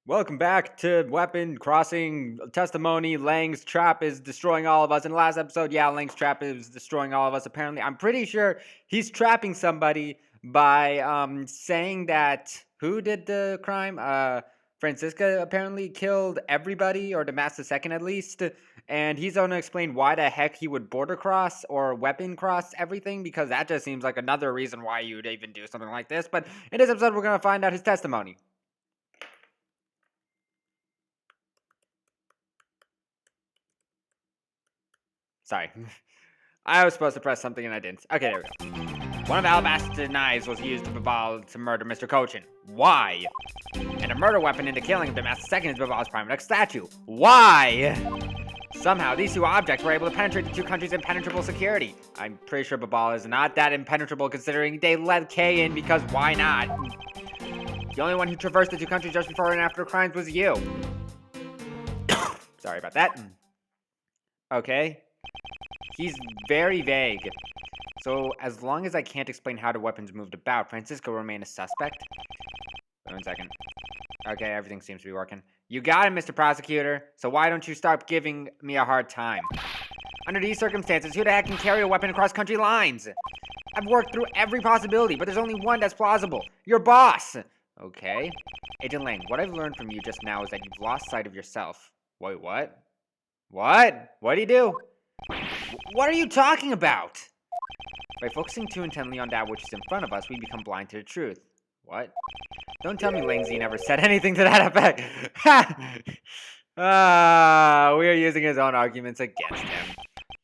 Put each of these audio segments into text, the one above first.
Welcome back to Weapon Crossing Testimony. Lang's trap is destroying all of us. In the last episode, Lang's trap is destroying all of us. Apparently, I'm pretty sure he's trapping somebody by saying that who did the crime? Francisca apparently killed everybody, or Damas II at least. And he's going to explain why the heck he would border cross or weapon cross everything, because that just seems like another reason why you'd even do something like this. But in this episode, we're going to find out his testimony. Sorry. I was supposed to press something and I didn't. Okay, there we go. One of Alabaster's knives was used to murder Mr. Cochin. Why? And a murder weapon in the killing of Damas II is Babal's prime minister statue. Why? Somehow, these two objects were able to penetrate the two countries' impenetrable security. I'm pretty sure Babal is not that impenetrable considering they let Kay in because why not? The only one who traversed the two countries just before and after crimes was you. Sorry about that. Okay. He's very vague. So, as long as I can't explain how the weapons moved about, Francisco will remain a suspect? Wait 1 second. Okay, everything seems to be working. You got it, Mr. Prosecutor. So why don't you stop giving me a hard time? Under these circumstances, who the heck can carry a weapon across country lines? I've worked through every possibility, but there's only one that's plausible. Your boss! Okay. Agent Lang, what I've learned from you just now is that you've lost sight of yourself. Wait, what? What? What'd he do? What are you talking about? By focusing too intently on that which is in front of us, we become blind to the truth. What? Don't tell me Langzy never said anything to that effect. We are using his own arguments against him.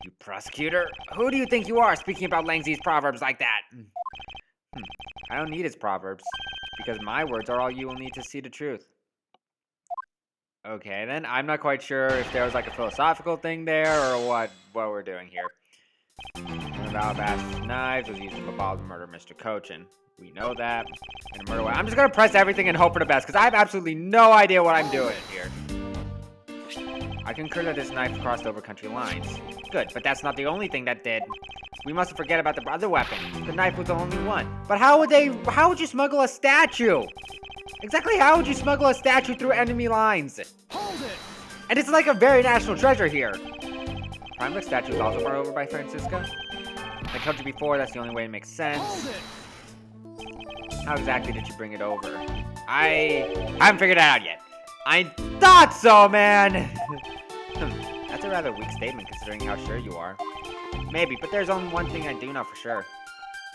You prosecutor, who do you think you are speaking about Langzy's proverbs like that? I don't need his proverbs, because my words are all you will need to see the truth. Okay, then. I'm not quite sure if there was like a philosophical thing there or what we're doing here. One of Alabaster's knives was used to murder Mr. Cochin. We know that. And a murder weapon. I'm just going to press everything and hope for the best, because I have absolutely no idea what I'm doing here. I concur that this knife crossed over country lines. Good, but that's not the only thing that did. We mustn't forget about the other weapon. The knife was the only one. But how would you smuggle a statue? Exactly how would you smuggle a statue through enemy lines? Hold it! And it's like a very national treasure here. Prime statue is also brought over by Francisca. I told you before, that's the only way it makes sense. Hold it! How exactly did you bring it over? I haven't figured that out yet. I thought so, man! That's a rather weak statement considering how sure you are. Maybe, but there's only one thing I do know for sure.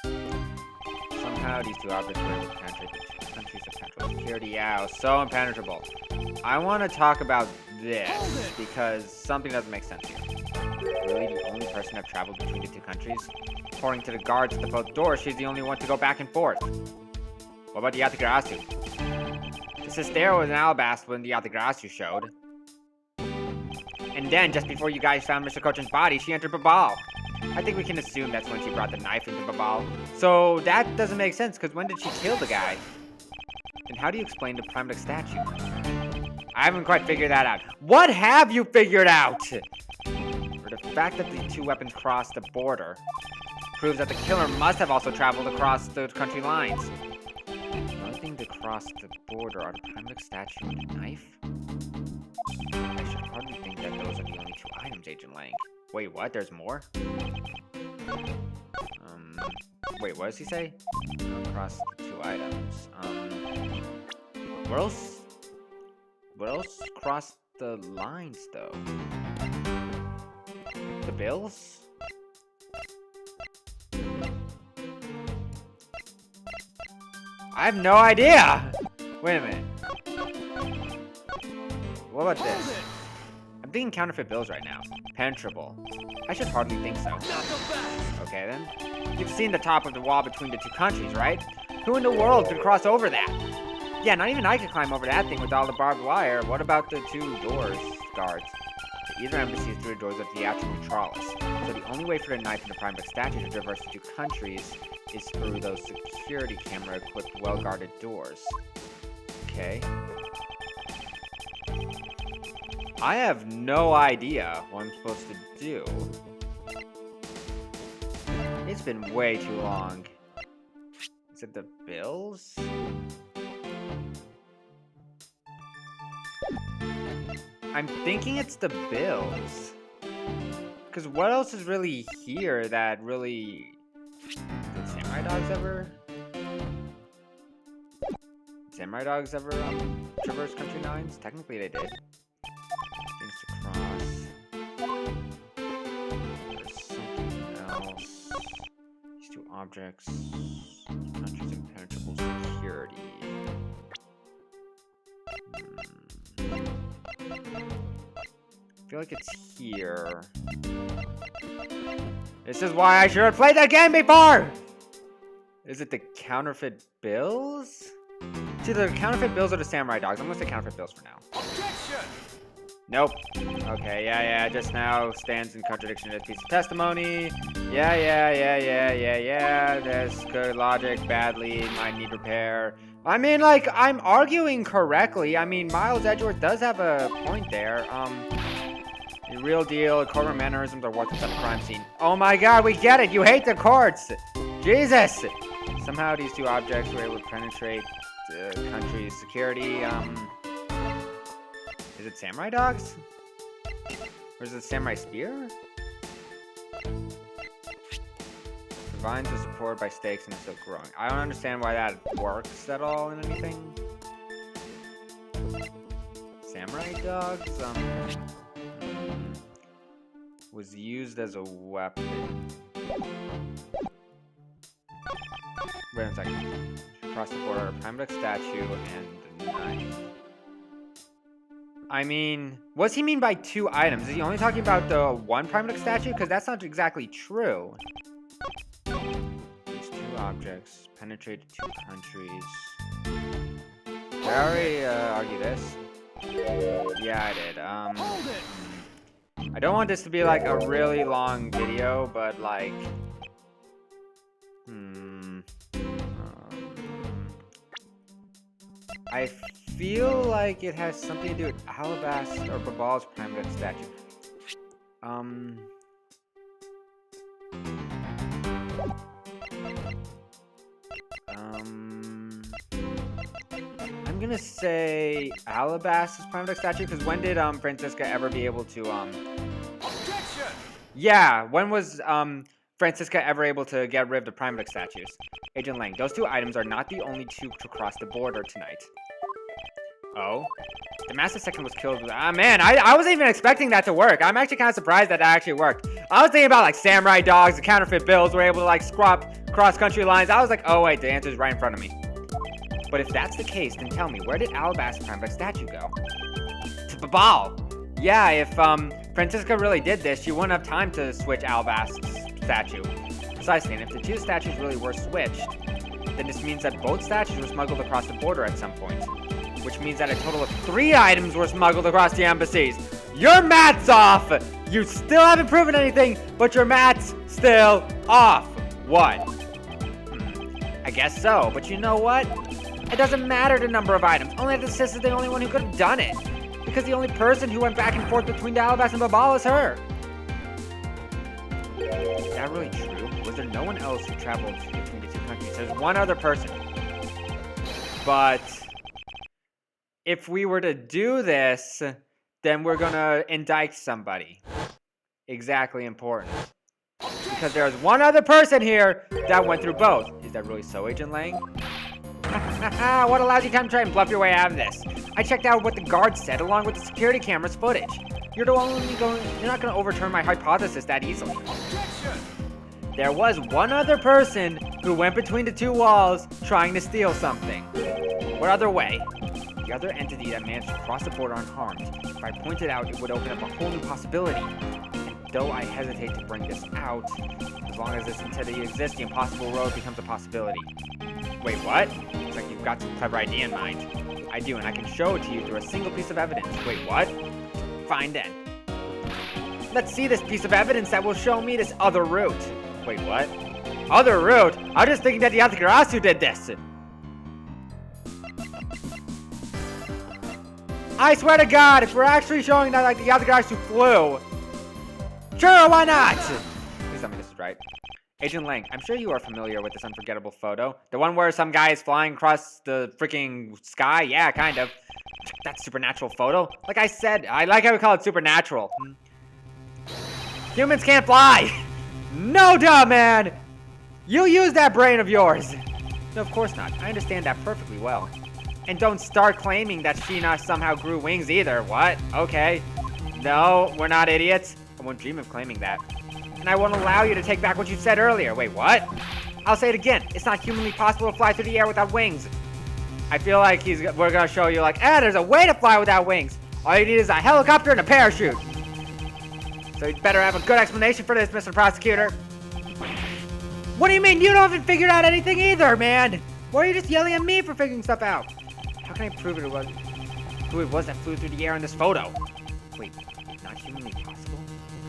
Somehow these two objects were able to penetrate the two countries of central security. Yeah, so impenetrable. I want to talk about this because something doesn't make sense here. Really, the only person to have traveled between the two countries? According to the guards at the both doors, she's the only one to go back and forth. What about the Yatagrasu? The Sistero was in Alabaster when the Yatagrasu showed. And then, just before you guys found Mr. Cochin's body, she entered Babal. I think we can assume that's when she brought the knife into Babal. So that doesn't make sense, because when did she kill the guy? And how do you explain the Prime statue? I haven't quite figured that out. What have you figured out? For the fact that the two weapons crossed the border proves that the killer must have also traveled across the country lines. The only thing to cross the border are the Prime statue and the knife? I should hardly think that those are the only two items, Agent Lang. Wait, what? There's more? Wait, what does he say? Across the two items. What else? What else crossed the lines, though? The bills? I have no idea! Wait a minute. What about this? I'm thinking counterfeit bills right now. Penetrable. I should hardly think so. Okay, then. You've seen the top of the wall between the two countries, right? Who in the world could cross over that? Yeah, not even I could climb over that thing with all the barbed wire. What about the two guards? Either embassy is through the doors of the actual neutralis. So the only way for the knife and the Prime statue to traverse the two countries is through those security camera-equipped, well-guarded doors. Okay. I have no idea what I'm supposed to do. It's been way too long. Is it the bills? I'm thinking it's the bills. Because what else is really here that really... Did samurai dogs ever... Samurai dogs ever traverse Country 9s? Technically they did. Things to cross. There's something else. These two objects. Country's impenetrable security. I feel like it's here. This is why I should have played that game before! Is it the counterfeit bills? It's either the counterfeit bills or the samurai dogs. I'm gonna say counterfeit bills for now. Objection! Nope. Okay, yeah. Just now stands in contradiction to this piece of testimony. Yeah. There's good logic, bad lead, might need repair. I mean, like, I'm arguing correctly. I mean, Miles Edgeworth does have a point there. The real deal, courtroom mannerisms are worthless at the crime scene. Oh my god, we get it! You hate the courts! Jesus! Somehow these two objects were able to penetrate the country's security. Is it samurai dogs? Or is it samurai spear? The vines are supported by stakes and it's still growing. I don't understand why that works at all in anything. Samurai dogs? Was used as a weapon. Wait a second. Across the border, a prime deck statue and a knife. I mean, what's he mean by two items? Is he only talking about the one prime deck statue? Because that's not exactly true. These two objects penetrated two countries. Did I already argue this? Yeah, I did. Hold it! I don't want this to be like a really long video, but like, I feel like it has something to do with Alabaster or Babal's prime deck statue. I'm gonna say Alabaster's prime deck statue, because when did Francisca ever be able to Objection! Yeah, when was Francisca ever able to get rid of the prime deck statues? Agent Lang, those two items are not the only two to cross the border tonight. Oh? The Master Second was killed with... Ah, man, I wasn't even expecting that to work. I'm actually kind of surprised that actually worked. I was thinking about, like, samurai dogs, the counterfeit bills were able to, like, cross-country lines. I was like, oh, wait, the answer's right in front of me. But if that's the case, then tell me, where did Alabaster prime deck statue go? To Babal! Yeah, if, Francisca really did this, she wouldn't have time to switch Alabaster's statue. Precisely, and if the two statues really were switched, then this means that both statues were smuggled across the border at some point. Which means that a total of 3 items were smuggled across the embassies. Your math's off! You still haven't proven anything, but your math's still off. What? I guess so, but you know what? It doesn't matter the number of items, only that Sis is the only one who could have done it. Because the only person who went back and forth between Dalabas and Babal is her. Is that really true? Was there no one else who traveled between the two countries? There's one other person. But if we were to do this, then we're gonna indict somebody. Exactly important. Because there's one other person here that went through both. Is that really so, Agent Lang? What allows you to come try and bluff your way out of this? I checked out what the guards said along with the security camera's footage. You're not gonna overturn my hypothesis that easily. There was one other person who went between the two walls trying to steal something. What other way? The other entity that managed to cross the border unharmed. If I pointed out, it would open up a whole new possibility. And though I hesitate to bring this out, as long as this entity exists, the impossible road becomes a possibility. Wait, what? Looks like you've got some clever idea in mind. I do, and I can show it to you through a single piece of evidence. Wait, what? Fine then. Let's see this piece of evidence that will show me this other route. Wait, what? Other route? I was just thinking that the Yatagarasu did this. I swear to God, if we're actually showing that like the Yatagarasu flew. Sure, why not? Please tell me this is right. Agent Lang, I'm sure you are familiar with this unforgettable photo. The one where some guy is flying across the freaking sky? Yeah, kind of. That supernatural photo? Like I said, I like how we call it supernatural. Humans can't fly! No duh, man! You use that brain of yours! No, of course not. I understand that perfectly well. And don't start claiming that Sheena somehow grew wings either. What? Okay. No, we're not idiots. I won't dream of claiming that. And I won't allow you to take back what you said earlier. Wait, what? I'll say it again. It's not humanly possible to fly through the air without wings. I feel like we're gonna show you like, there's a way to fly without wings. All you need is a helicopter and a parachute. So you'd better have a good explanation for this, Mr. Prosecutor. What do you mean? You don't even figure out anything either, man. Why are you just yelling at me for figuring stuff out? How can I prove who it was that flew through the air in this photo? Wait, not humanly possible?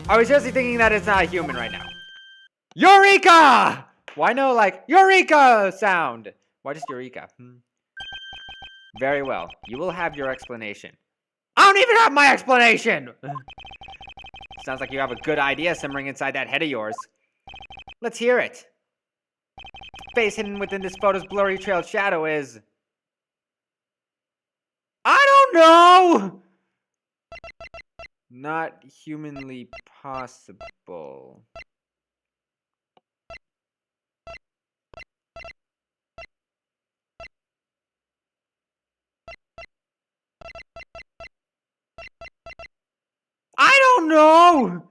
Are we seriously thinking that it's not a human right now? Eureka! Why no, like, Eureka sound? Why just Eureka? Very well. You will have your explanation. I don't even have my explanation! Sounds like you have a good idea simmering inside that head of yours. Let's hear it. Face hidden within this photo's blurry trailed shadow is... I don't know! Not humanly possible. I don't know!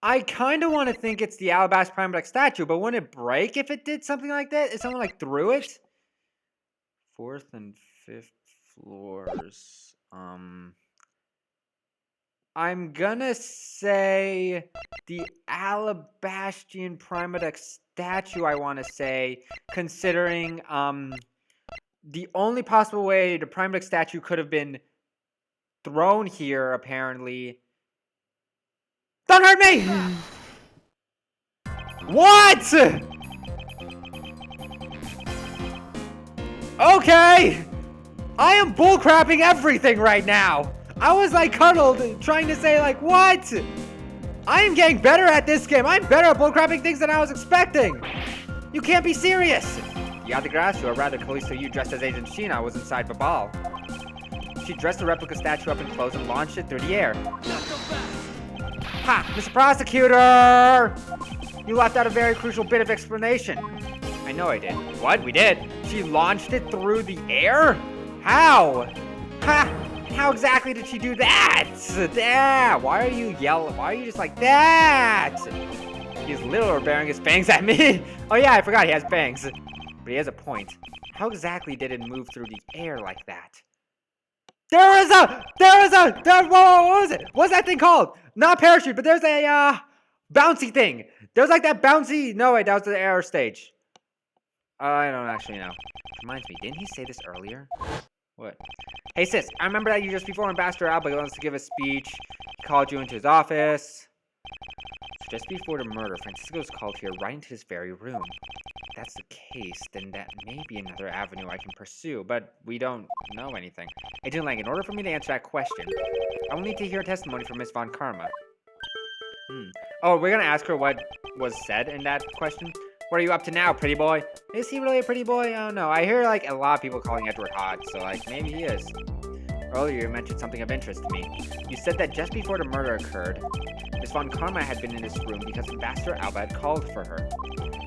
I kind of want to think it's the alabaster Primatic statue, but wouldn't it break if it did something like that? If someone like threw it? 4th and 5th floors. I'm gonna say the alabastrian Primatic statue, I want to say, considering the only possible way the Primatic statue could have been thrown here, apparently. Don't hurt me! What? Okay! I am bullcrapping everything right now! I was like cuddled, trying to say like, what? I am getting better at this game. I'm better at bullcrapping things than I was expecting. You can't be serious. Yeah, the grass, or rather, Callisto, you dressed as Agent Sheena was inside Babal. She dressed the replica statue up in clothes and launched it through the air. Ha! Mr. Prosecutor! You left out a very crucial bit of explanation. I know I did. What? We did? She launched it through the air? How? Ha! How exactly did she do that? Yeah, why are you yelling? Why are you just like that? He's literally bearing his fangs at me. Oh yeah, I forgot he has fangs. But he has a point. How exactly did it move through the air like that? Whoa, what was it? What's that thing called? Not parachute, but there's a, bouncy thing. There's like that bouncy, no wait, that was the air stage. I don't actually know. Reminds me, didn't he say this earlier? What? Hey sis, I remember that you just before Ambassador Alba wants to give a speech. He called you into his office. So just before the murder, Francisco was called here right into this very room. If that's the case, then that may be another avenue I can pursue, but we don't know anything. Agent Lang, in order for me to answer that question, I will need to hear testimony from Miss Von Karma. Oh, we're gonna ask her what was said in that question? What are you up to now, pretty boy? Is he really a pretty boy? I don't know. I hear, like, a lot of people calling Edward hot, so, like, maybe he is. Earlier, you mentioned something of interest to me. You said that just before the murder occurred, Miss Von Karma had been in this room because Ambassador Alba had called for her.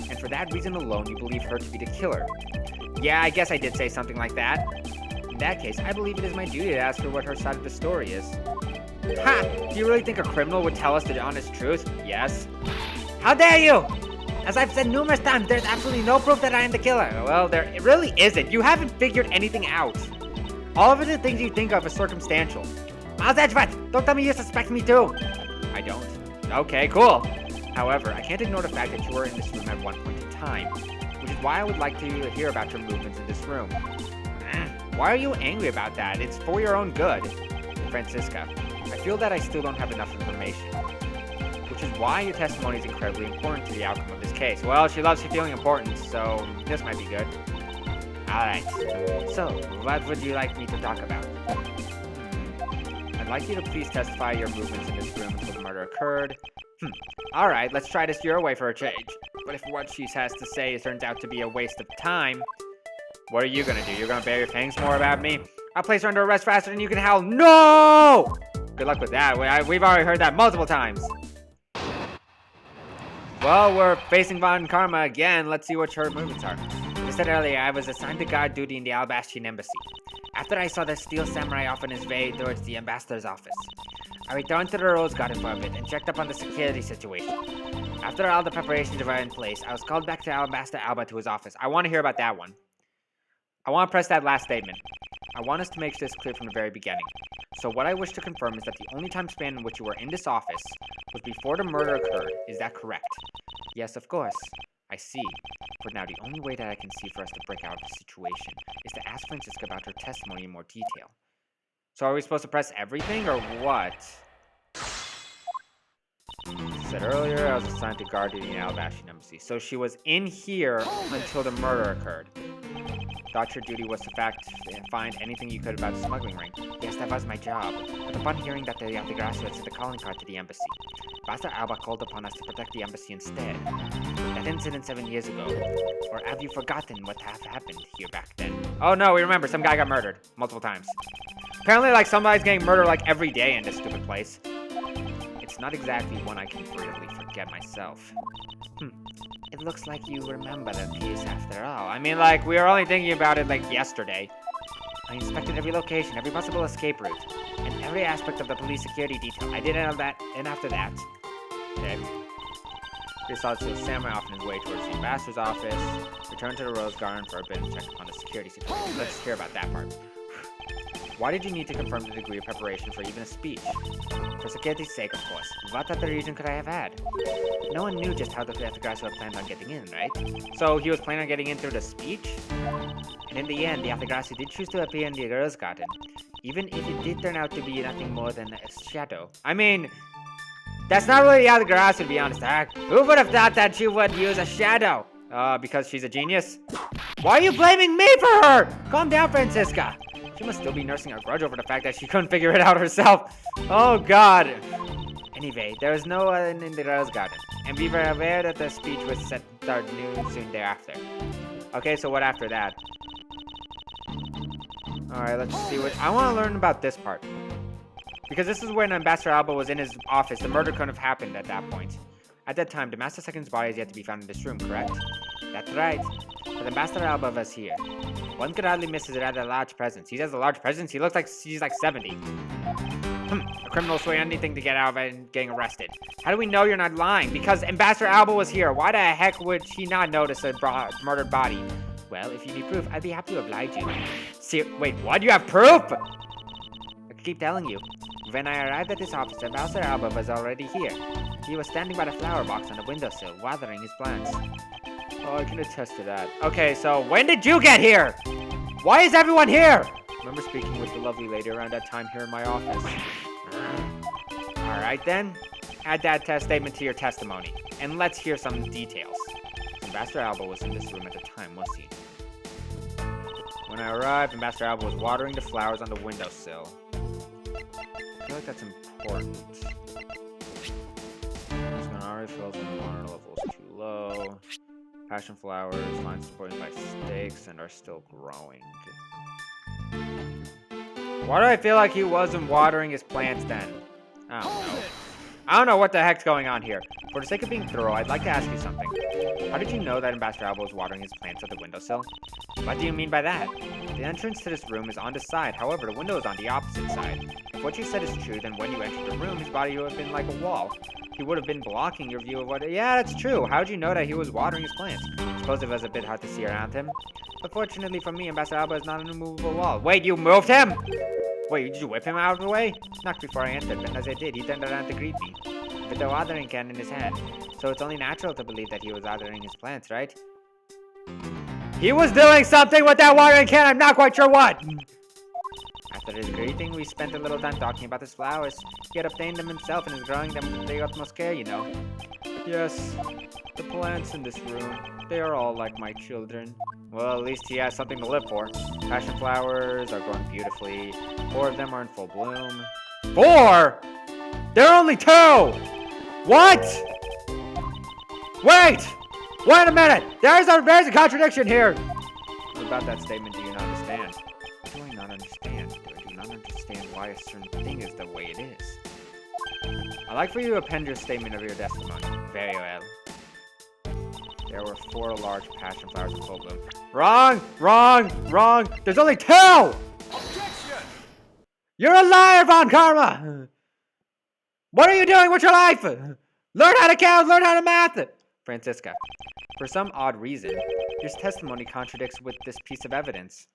And for that reason alone, you believe her to be the killer. Yeah, I guess I did say something like that. In that case, I believe it is my duty to ask her what her side of the story is. Ha! Do you really think a criminal would tell us the honest truth? Yes. How dare you! As I've said numerous times, there's absolutely no proof that I am the killer. Well, there really isn't. You haven't figured anything out. All of the things you think of is circumstantial. Miles Edgeworth, don't tell me you suspect me too. I don't. Okay, cool. However, I can't ignore the fact that you were in this room at one point in time, which is why I would like to hear about your movements in this room. Why are you angry about that? It's for your own good. Francisca, I feel that I still don't have enough information, which is why your testimony is incredibly important to the outcome of this case. Well, she loves you feeling important, so this might be good. Alright, so what would you like me to talk about? I'd like you to please testify your movements in this room until the murder occurred. Alright, let's try this your way for a change. But if what she has to say turns out to be a waste of time, what are you gonna do? You're gonna bare your fangs more about me? I'll place her under arrest faster than you can howl. No! Good luck with that. We've already heard that multiple times. Well, we're facing Von Karma again. Let's see what her movements are. As I said earlier, I was assigned to guard duty in the Alabastrian embassy. After I saw the steel samurai off on his way towards the ambassador's office, I returned to the Rose Garden for a bit and checked up on the security situation. After all the preparations were in place, I was called back to Ambassador Alba to his office. I want to hear about that one. I want to press that last statement. I want us to make this clear from the very beginning. So what I wish to confirm is that the only time span in which you were in this office was before the murder occurred. Is that correct? Yes, of course. I see. But now the only way that I can see for us to break out of the situation is to ask Francisca about her testimony in more detail. So are we supposed to press everything or what? As I said earlier, I was assigned to guard duty in the Alabastrian embassy. So she was in here until the murder occurred. Thought your duty was to find anything you could about the smuggling ring. Yes, that was my job. But upon hearing that the Altagracia had sent a calling card to the embassy, Ambassador Alba called upon us to protect the embassy instead. That incident 7 years ago. Or have you forgotten what happened here back then? Oh no, we remember. Some guy got murdered. Multiple times. Apparently, like, somebody's getting murdered, like, every day in this stupid place. It's not exactly one I can readily forget myself. It looks like you remember the case after all. I mean, like, we were only thinking about it, like, yesterday. I inspected every location, every possible escape route, and every aspect of the police security detail. I did all that, and after that... Okay. We saw the samurai off on his way towards the ambassador's office, returned to the Rose Garden for a bit and checked upon the security situation. Let's hear about that part. Why did you need to confirm the degree of preparation for even a speech? For security's sake, of course. What other reason could I have had? No one knew just how the Altagracia planned on getting in, right? So he was planning on getting in through the speech? And in the end, the Altagracia did choose to appear in the Rose Garden, even if it did turn out to be nothing more than a shadow. I mean, that's not really the Altagracia, to be honest. Who would have thought that she would use a shadow? Because she's a genius? Why are you blaming me for her? Calm down, Francisca. She must still be nursing a grudge over the fact that she couldn't figure it out herself. Oh, God. Anyway, there was no one in the Rose Garden, and we were aware that the speech was set to start noon soon thereafter. Okay, so what after that? Alright, let's see what... I want to learn about this part. Because this is when Ambassador Alba was in his office. The murder couldn't have happened at that point. At that time, the Master Second's body is yet to be found in this room, correct? That's right. But Ambassador Alba was here. One could hardly miss his rather large presence. He has a large presence? He looks like he's like 70. A criminal will swear anything to get out of it and getting arrested. How do we know you're not lying? Because Ambassador Alba was here. Why the heck would she not notice a murdered body? Well, if you need proof, I'd be happy to oblige you. See, wait, what? You have proof? I keep telling you. When I arrived at this office, Ambassador Alba was already here. He was standing by the flower box on the windowsill, watering his plants. Oh, I can attest to that. Okay, so when did you get here? Why is everyone here? I remember speaking with the lovely lady around that time here in my office. Alright then, add that statement to your testimony, and let's hear some details. Ambassador Alba was in this room at the time, was he? When I arrived, Ambassador Alba was watering the flowers on the windowsill. I feel like that's important. This one already feels when the water level is too low. Passion flowers, lines supported by stakes, and are still growing. Why do I feel like he wasn't watering his plants then? I don't know. I don't know what the heck's going on here. For the sake of being thorough, I'd like to ask you something. How did you know that Ambassador Alba was watering his plants at the windowsill? What do you mean by that? The entrance to this room is on this side, however, the window is on the opposite side. If what you said is true, then when you entered the room, his body would have been like a wall. He would have been blocking your view of what... Yeah, that's true. How did you know that he was watering his plants? I suppose it was a bit hard to see around him. But fortunately for me, Ambassador Alba is not an immovable wall. Wait, you moved him? Wait, did you whip him out of the way? Not before I entered, but as I did, he turned around to greet me, with the watering can in his hand. So it's only natural to believe that he was watering his plants, right? He was doing something with that watering can, I'm not quite sure what! After his greeting, we spent a little time talking about his flowers. He had obtained them himself and is growing them with the utmost care, you know. Yes, the plants in this room, they are all like my children. Well, at least he has something to live for. Passion flowers are growing beautifully. 4 of them are in full bloom. 4?! There are only 2! What?! Wait! Wait a minute! There's a contradiction here! What about that statement do you not understand? What do I not understand? not understand why a certain thing is the way it is. I'd like for you to append your statement of your testimony. Very well. There were 4 large passion flowers in full bloom. Wrong! Wrong! Wrong! There's only 2! Objection! You're a liar, Von Karma! What are you doing with your life? Learn how to count, learn how to math! Francisca, for some odd reason, your testimony contradicts with this piece of evidence.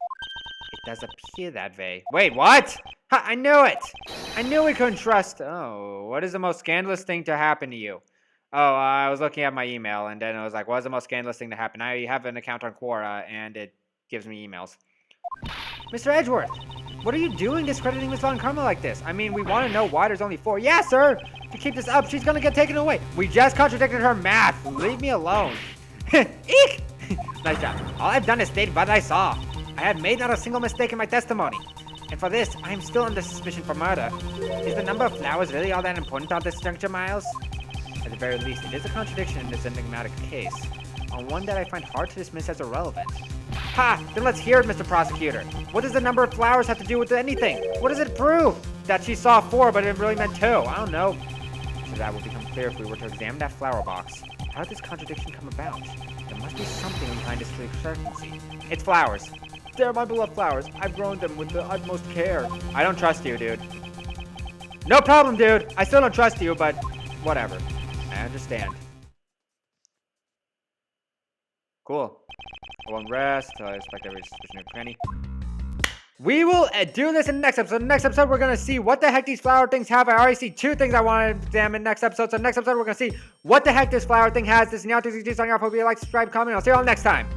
It does appear that way. Wait, what? Ha, I knew it! I knew we couldn't trust. Oh, what is the most scandalous thing to happen to you? Oh, I was looking at my email, and then it was like, what is the most scandalous thing to happen? I have an account on Quora, and it gives me emails. Mr. Edgeworth, what are you doing discrediting Miss Von Karma like this? I mean, we want to know why there's only 4. Yeah, sir! If you keep this up, she's gonna get taken away. We just contradicted her math. Leave me alone. Eek! Nice job. All I've done is state what I saw. I have made not a single mistake in my testimony. And for this, I am still under suspicion for murder. Is the number of flowers really all that important at this juncture, Miles? At the very least, it is a contradiction in this enigmatic case, and one that I find hard to dismiss as irrelevant. Ha! Then let's hear it, Mr. Prosecutor. What does the number of flowers have to do with anything? What does it prove? That she saw 4, but it really meant 2. I don't know. So that will become clear if we were to examine that flower box. How did this contradiction come about? There must be something behind this discrepancy. It's flowers. They're my beloved flowers. I've grown them with the utmost care. I don't trust you, dude. No problem, dude. I still don't trust you, but whatever. I understand. Cool. I won't rest till I expect every suspicion of Penny. We will do this in the next episode. Next episode, we're going to see what the heck these flower things have. I already see 2 things I want to examine next episode. So next episode, we're going to see what the heck this flower thing has. This is Neon362 signing off. Hope you like, subscribe, comment. I'll see you all next time.